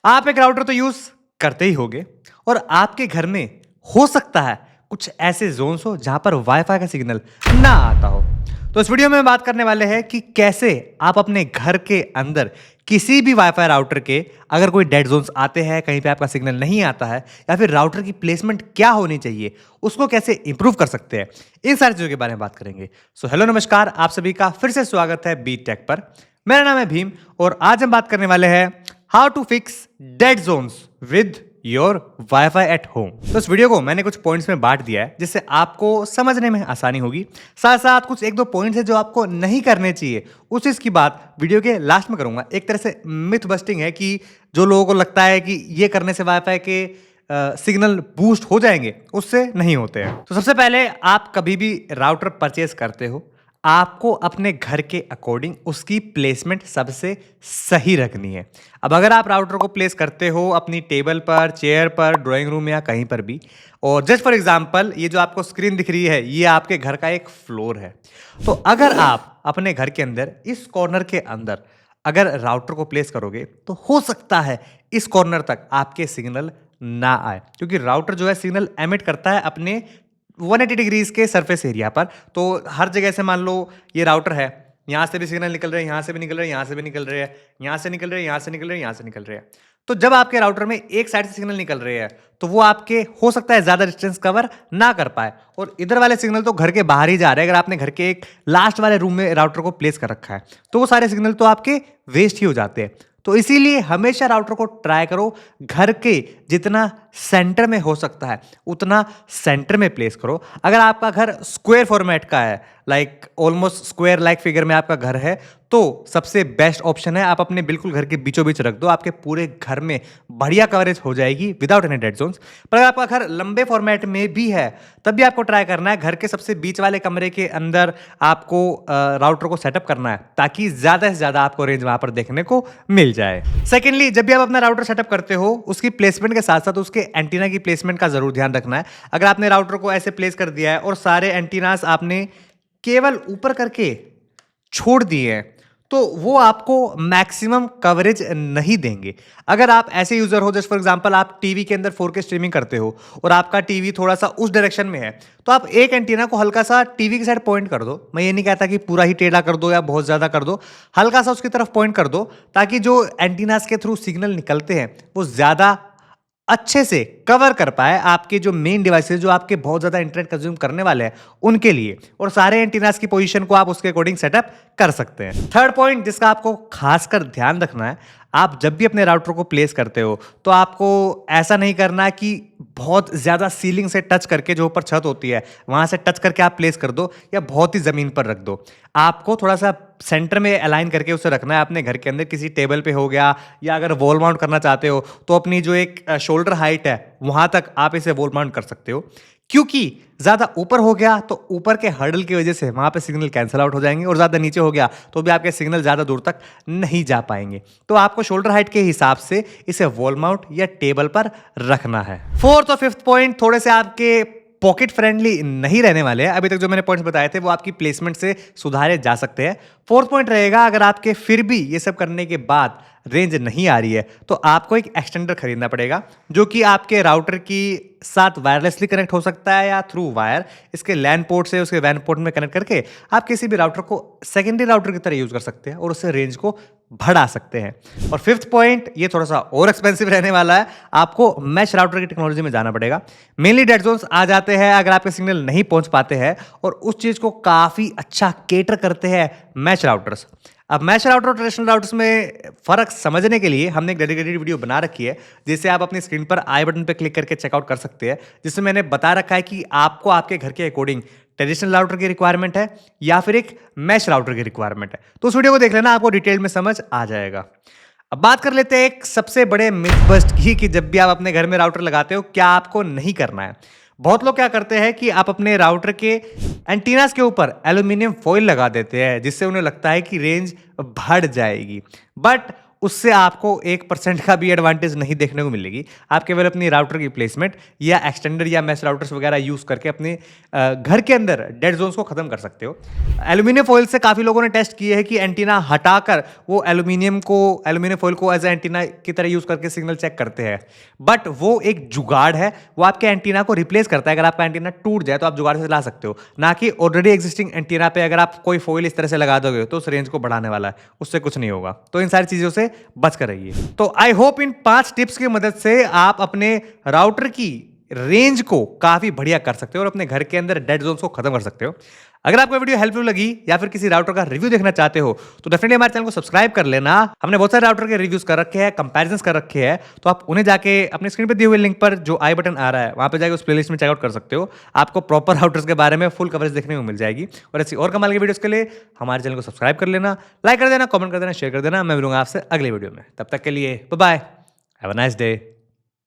आप एक राउटर तो यूज करते ही होगे और आपके घर में हो सकता है कुछ ऐसे जोन्स हो जहां पर वाईफाई का सिग्नल ना आता हो। तो इस वीडियो में बात करने वाले हैं कि कैसे आप अपने घर के अंदर किसी भी वाईफाई राउटर के अगर कोई डेड जोन्स आते हैं, कहीं पे आपका सिग्नल नहीं आता है, या फिर राउटर की प्लेसमेंट क्या होनी चाहिए, उसको कैसे इंप्रूव कर सकते हैं, इन सारी चीजों के बारे में बात करेंगे। सो हेलो नमस्कार, आप सभी का फिर से स्वागत है बी टेक पर। मेरा नाम है भीम और आज हम बात करने वाले हैं how to fix dead zones with your wifi at home. तो इस वीडियो को मैंने कुछ पॉइंट्स में बांट दिया है जिससे आपको समझने में आसानी होगी। साथ साथ कुछ एक दो पॉइंट्स है जो आपको नहीं करने चाहिए, उस चीज की बात वीडियो के लास्ट में करूंगा। एक तरह से मिथ बस्टिंग है कि जो लोगों को लगता है कि ये करने से वाईफाई के सिग्नल बूस्ट हो जाएंगे, उससे नहीं होते हैं। तो सबसे पहले आप कभी भी राउटर परचेज करते हो, आपको अपने घर के अकॉर्डिंग उसकी प्लेसमेंट सबसे सही रखनी है। अब अगर आप राउटर को प्लेस करते हो अपनी टेबल पर, चेयर पर, ड्राइंग रूम या कहीं पर भी, और जस्ट फॉर एग्जांपल ये जो आपको स्क्रीन दिख रही है ये आपके घर का एक फ्लोर है, तो अगर आप अपने घर के अंदर इस कॉर्नर के अंदर अगर राउटर को प्लेस करोगे तो हो सकता है इस कॉर्नर तक आपके सिग्नल ना आए, क्योंकि राउटर जो है सिग्नल एमिट करता है अपने 180 डिग्रीज के सरफेस एरिया पर। तो हर जगह से मान लो ये राउटर है, यहाँ से भी सिग्नल निकल रहे हैं, यहाँ से भी निकल रहे हैं, यहाँ से भी निकल रहे हैं, यहाँ से निकल रहे हैं, यहाँ से निकल रहे हैं, यहाँ से निकल रहे हैं। तो जब आपके राउटर में एक साइड से सिग्नल निकल रहे हैं तो वो आपके हो सकता है ज्यादा डिस्टेंस कवर ना कर पाए, और इधर वाले सिग्नल तो घर के बाहर ही जा रहे हैं। अगर आपने घर के एक लास्ट वाले रूम में राउटर को प्लेस कर रखा है तो वो सारे सिग्नल तो आपके वेस्ट ही हो जाते हैं। तो इसीलिए हमेशा राउटर को ट्राई करो घर के जितना सेंटर में हो सकता है उतना सेंटर में प्लेस करो। अगर आपका घर स्क्वायर फॉर्मेट का है, like almost square like figure में आपका घर है, तो सबसे बेस्ट ऑप्शन है आप अपने बिल्कुल घर के बीचों बीच रख दो। आपके पूरे घर में बढ़िया कवरेज हो जाएगी विदाउट एनी डेड जोन्स। पर अगर आपका घर लंबे फॉर्मेट में भी है तब भी आपको ट्राई करना है घर के सबसे बीच वाले कमरे के अंदर आपको राउटर को सेटअप करना है, ताकि ज्यादा से ज्यादा आपको रेंज वहां पर देखने को मिल जाए। सेकेंडली, जब भी आप अपना राउटर सेटअप करते हो उसकी प्लेसमेंट के साथ साथ उसके एंटीना की प्लेसमेंट का जरूर ध्यान रखना है। अगर आपने राउटर को ऐसे प्लेस कर दिया है और सारे एंटीनास आपने केवल ऊपर करके छोड़ दिए हैं तो वो आपको मैक्सिमम कवरेज नहीं देंगे। अगर आप ऐसे यूजर हो, जस्ट फॉर एग्जांपल आप टीवी के अंदर 4K स्ट्रीमिंग करते हो और आपका टीवी थोड़ा सा उस डायरेक्शन में है, तो आप एक एंटीना को हल्का सा टीवी की साइड पॉइंट कर दो। मैं ये नहीं कहता कि पूरा ही टेढ़ा कर दो या बहुत ज्यादा कर दो, हल्का सा उसकी तरफ पॉइंट कर दो, ताकि जो एंटीनास के थ्रू सिग्नल निकलते हैं वो ज्यादा अच्छे से कवर कर पाए आपके जो मेन डिवाइसेस जो आपके बहुत ज्यादा इंटरनेट कंज्यूम करने वाले हैं उनके लिए, और सारे एंटीनास की पोजीशन को आप उसके अकॉर्डिंग सेटअप कर सकते हैं। थर्ड पॉइंट जिसका आपको खासकर ध्यान रखना है, आप जब भी अपने राउटर को प्लेस करते हो तो आपको ऐसा नहीं करना कि बहुत ज्यादा सीलिंग से टच करके, जो ऊपर छत होती है वहां से टच करके आप प्लेस कर दो या बहुत ही जमीन पर रख दो। आपको थोड़ा सा सेंटर में अलाइन करके उसे रखना है अपने घर के अंदर, किसी टेबल पे हो गया, या अगर वॉल माउंट करना चाहते हो तो अपनी जो एक शोल्डर हाइट है वहां तक आप इसे वॉल माउंट कर सकते हो, क्योंकि ज्यादा ऊपर हो गया तो ऊपर के हर्डल की वजह से वहां पे सिग्नल कैंसिल आउट हो जाएंगे, और ज्यादा नीचे हो गया तो भी आपके सिग्नल ज्यादा दूर तक नहीं जा पाएंगे। तो आपको शोल्डर हाइट के हिसाब से इसे वॉल माउंट या टेबल पर रखना है। फोर्थ और फिफ्थ पॉइंट थोड़े से आपके पॉकेट फ्रेंडली नहीं रहने वाले हैं। अभी तक जो मैंने पॉइंट्स बताए थे वो आपकी प्लेसमेंट से सुधारे जा सकते हैं। फोर्थ पॉइंट रहेगा, अगर आपके फिर भी ये सब करने के बाद रेंज नहीं आ रही है तो आपको एक एक्सटेंडर खरीदना पड़ेगा, जो कि आपके राउटर की साथ वायरलेसली कनेक्ट हो सकता है या थ्रू वायर, इसके लैन पोर्ट से उसके वैन पोर्ट में कनेक्ट करके आप किसी भी राउटर को सेकेंडरी राउटर की तरह यूज कर सकते हैं और उससे रेंज को बढ़ा सकते हैं। और फिफ्थ पॉइंट ये थोड़ा सा और एक्सपेंसिव रहने वाला है, आपको मैश राउटर की टेक्नोलॉजी में जाना पड़ेगा। मेनली डेड जोन्स आ जाते हैं अगर आपके सिग्नल नहीं पहुंच पाते हैं, और उस चीज को काफी अच्छा केटर करते हैं मैश राउटर्स। अब मैश राउटर और ट्रेडिशनल राउटर्स में फर्क समझने के लिए हमने एक डेडिकेटेड वीडियो बना रखी है, जिसे आप अपनी स्क्रीन पर आई बटन पर क्लिक करके चेकआउट कर सकते हैं, जिसमें मैंने बता रखा है कि आपको आपके घर के अकॉर्डिंग ट्रेडिशनल राउटर की रिक्वायरमेंट है या फिर एक मैश राउटर की रिक्वायरमेंट है। तो उस वीडियो को देख लेना, आपको डिटेल में समझ आ जाएगा। अब बात कर लेते हैं एक सबसे बड़े मिथ बस्ट की, कि जब भी आप अपने घर में राउटर लगाते हो क्या आपको नहीं करना है। बहुत लोग क्या करते हैं कि आप अपने राउटर के एंटीनास के ऊपर एल्यूमिनियम फॉइल लगा देते हैं, जिससे उन्हें लगता है कि रेंज बढ़ जाएगी, बट उससे आपको 1% का भी एडवांटेज नहीं देखने को मिलेगी। आप केवल अपनी राउटर की प्लेसमेंट या एक्सटेंडर या मैश राउटर्स वगैरह यूज़ करके अपने घर के अंदर डेड जोन्स को ख़त्म कर सकते हो। एल्यूमिनियम फॉइल से काफ़ी लोगों ने टेस्ट किए है कि एंटीना हटाकर वो एल्यूमिनियम फॉइल को एज एंटीना की तरह यूज़ करके सिग्नल चेक करते हैं, बट वो एक जुगाड़ है। वो आपके एंटीना को रिप्लेस करता है। अगर आपका एंटीना टूट जाए तो आप जुगाड़ से ला सकते हो, ना कि ऑलरेडी एग्जिस्टिंग एंटीना पे अगर आप कोई फॉइल इस तरह से लगा दोगे तो उस रेंज को बढ़ाने वाला है, उससे कुछ नहीं होगा। तो इन सारी चीज़ों से बच कर रहिए। तो आई होप इन 5 टिप्स की मदद से आप अपने राउटर की रेंज को काफी बढ़िया कर सकते हो और अपने घर के अंदर डेड जोन्स को खत्म कर सकते हो। अगर आपको वीडियो हेल्पफुल लगी या फिर किसी राउटर का रिव्यू देखना चाहते हो तो डेफिनेटली हमारे चैनल को सब्सक्राइब कर लेना। हमने बहुत सारे राउटर के रिव्यूज कर रखे हैं, कंपैरिजंस कर रखे हैं, तो आप उन्हें जाके अपने स्क्रीन पे दिए हुए लिंक पर जो आई बटन आ रहा है वहां पे जाके उस प्लेलिस्ट में चेकआउट कर सकते हो। आपको प्रॉपर राउटर्स के बारे में फुल कवरेज देखने को मिल जाएगी। और ऐसी और कमाल की वीडियोस के लिए हमारे चैनल को सब्सक्राइब कर लेना, लाइक कर देना, कमेंट कर देना, शेयर कर देना। मैं मिलूंगा आपसे अगले वीडियो में। तब तक के लिए bye bye, have a nice day.